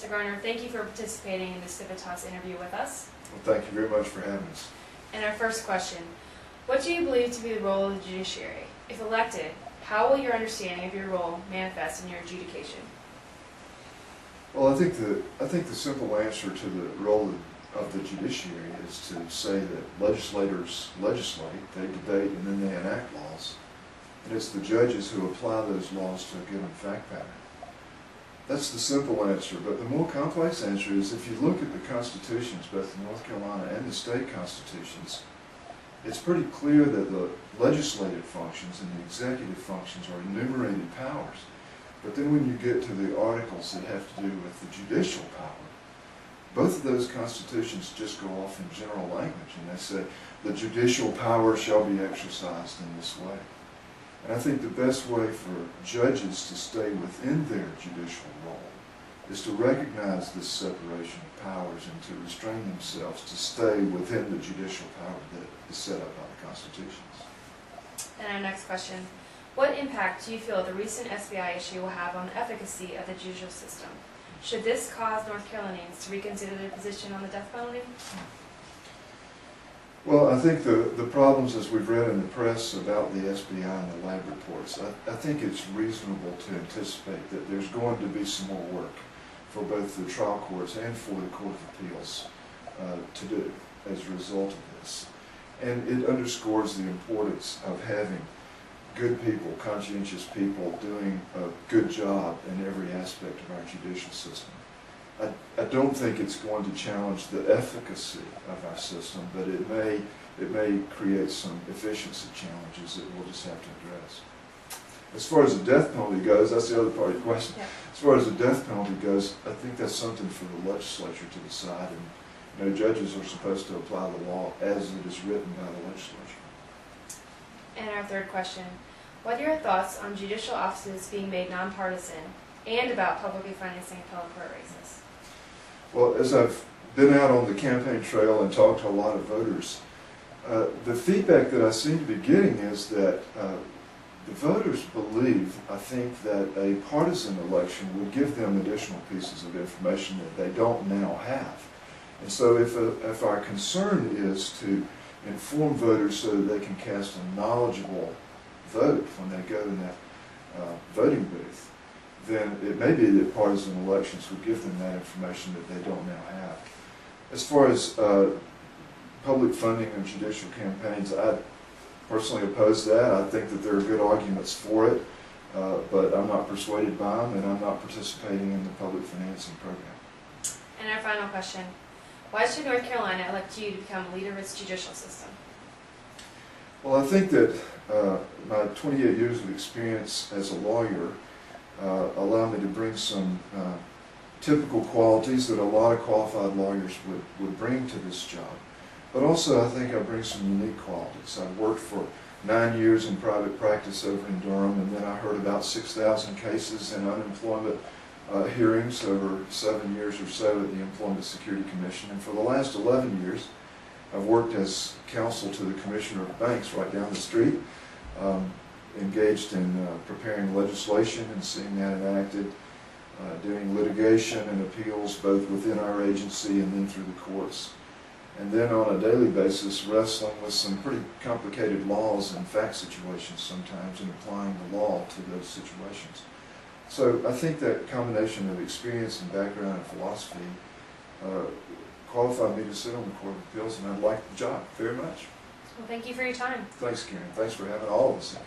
Mr. Garner, thank you for participating in this Civitas interview with us. Well, thank you very much for having us. And our first question, what do you believe to be the role of the judiciary? If elected, how will your understanding of your role manifest in your adjudication? Well, I think the simple answer to the role of the judiciary is to say that legislators legislate, they debate, and then they enact laws. And it's the judges who apply those laws to a given fact pattern. That's the simple answer, but the more complex answer is if you look at the constitutions, both the North Carolina and the state constitutions, it's pretty clear that the legislative functions and the executive functions are enumerated powers. But then when you get to the articles that have to do with the judicial power, both of those constitutions just go off in general language, and they say the judicial power shall be exercised in this way. And I think the best way for judges to stay within their judicial role is to recognize this separation of powers and to restrain themselves to stay within the judicial power that is set up by the constitutions. And our next question, what impact do you feel the recent SBI issue will have on the efficacy of the judicial system? Should this cause North Carolinians to reconsider their position on the death penalty? Well, I think the problems, as we've read in the press about the SBI and the lab reports, I think it's reasonable to anticipate that there's going to be some more work for both the trial courts and for the Court of Appeals to do as a result of this. And it underscores the importance of having good people, conscientious people, doing a good job in every aspect of our judicial system. I don't think it's going to challenge the efficacy of our system, but it may create some efficiency challenges that we'll just have to address. As far as the death penalty goes, that's the other part of your question. Yeah. As far as the death penalty goes, I think that's something for the legislature to decide, and judges are supposed to apply the law as it is written by the legislature. And our third question, what are your thoughts on judicial offices being made nonpartisan and about publicly financing appellate court races? Well, as I've been out on the campaign trail and talked to a lot of voters, the feedback that I seem to be getting is that the voters believe, I think, that a partisan election would give them additional pieces of information that they don't now have. And so if our concern is to inform voters so that they can cast a knowledgeable vote when they go in that voting booth, then it may be that partisan elections would give them that information that they don't now have. As far as public funding of judicial campaigns, I personally oppose that. I think that there are good arguments for it, but I'm not persuaded by them, and I'm not participating in the public financing program. And our final question, why should North Carolina elect you to become a leader of its judicial system? Well, I think that my 28 years of experience as a lawyer allow me to bring some typical qualities that a lot of qualified lawyers would bring to this job. But also I think I bring some unique qualities. I've worked for 9 years in private practice over in Durham, and then I heard about 6,000 cases in unemployment hearings over 7 years or so at the Employment Security Commission. And for the last 11 years, I've worked as counsel to the Commissioner of Banks right down the street, engaged in preparing legislation and seeing that enacted, doing litigation and appeals both within our agency and then through the courts. And then on a daily basis wrestling with some pretty complicated laws and fact situations sometimes and applying the law to those situations. So I think that combination of experience and background and philosophy qualified me to sit on the Court of Appeals, and I'd like the job very much. Well, thank you for your time. Thanks, Karen. Thanks for having all of us in.